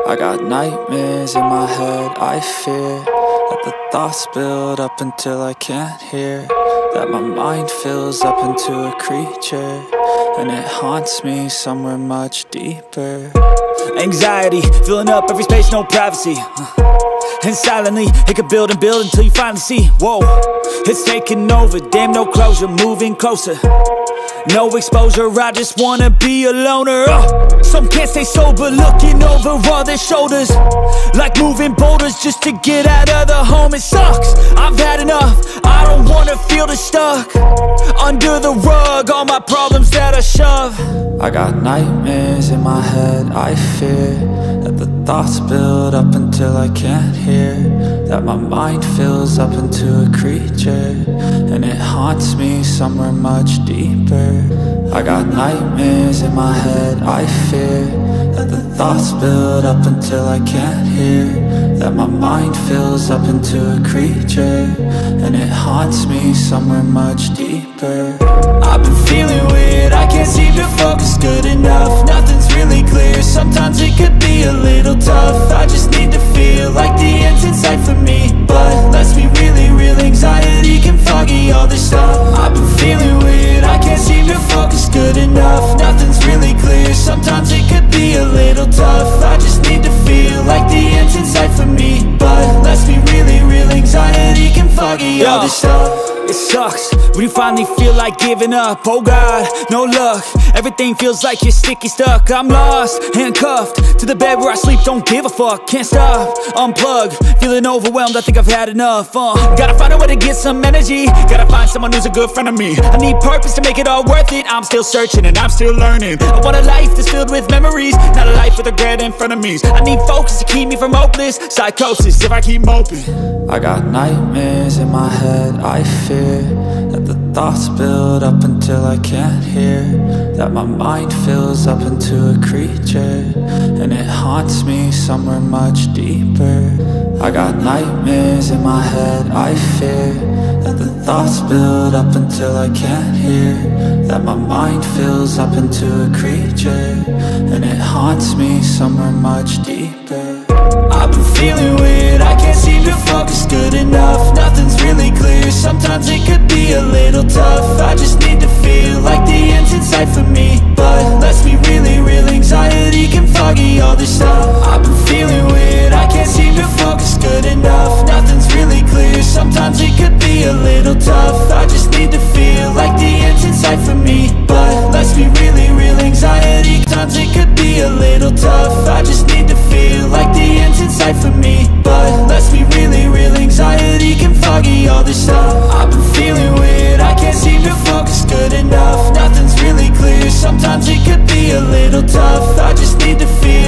I got nightmares in my head, I fear that the thoughts build up until I can't hear, that my mind fills up into a creature, and it haunts me somewhere much deeper. Anxiety, filling up every space, no privacy, and silently, it could build and build until you finally see, whoa, it's taking over, damn no closure, moving closer. No exposure, I just wanna be a loner. Some can't stay sober, looking over all their shoulders, like moving boulders just to get out of the home. It sucks, I've had enough, I don't wanna feel the stuck under the rug, all my problems that I shove. I got nightmares in my head, I fear that the thoughts build up until I can't hear, that my mind fills up into a creature, and it haunts me somewhere much deeper. I got nightmares in my head, I fear that the thoughts build up until I can't hear, that my mind fills up into a creature, and it haunts me somewhere much deeper. I've been feeling weird, I can't seem to focus good enough, nothing's really clear, sometimes it could be a little tough. I just need to feel like the end's in sight for me, but let's be really real, anxiety can foggy all this stuff. I've been feeling weird, I can't seem to focus good enough, nothing's really clear, sometimes it could be a little tough. I just need to feel like the end's in sight for me, but let's be really real, anxiety can foggy all this stuff. It sucks when you finally feel like giving up. Oh God, no luck, everything feels like you're sticky stuck. I'm lost, handcuffed to the bed where I sleep, don't give a fuck. Can't stop, unplug, feeling overwhelmed, I think I've had enough. Gotta find a way to get some energy, gotta find someone who's a good friend of me. I need purpose to make it all worth it, I'm still searching and I'm still learning. I want a life that's filled with memories, not a life with regret and frenemies. I need focus to keep me from hopeless psychosis if I keep moping. I got nightmares in my head, I fear that the thoughts build up until I can't hear, that my mind fills up into a creature, and it haunts me somewhere much deeper. I got nightmares in my head, I fear that the thoughts build up until I can't hear, that my mind fills up into a creature, and it haunts me somewhere much deeper. I've been feeling weird, I can't seem to focus good enough, nothing's really clear, sometimes it could be a little tough. I just need to feel like the end's in sight for me, but let's be really real, anxiety can foggy all this stuff. I've been feeling weird, I can't seem to focus good enough, nothing's really clear, sometimes it could be a little tough. I just need to feel like the end's in sight for me, but let's be really real, anxiety, sometimes it could be a little tough. I just need to feel like the end's in sight for me, but let's be really real, anxiety can foggy all this stuff. I've been feeling weird, I can't seem to focus good enough, nothing's really clear, sometimes it could be a little tough. I just need to feel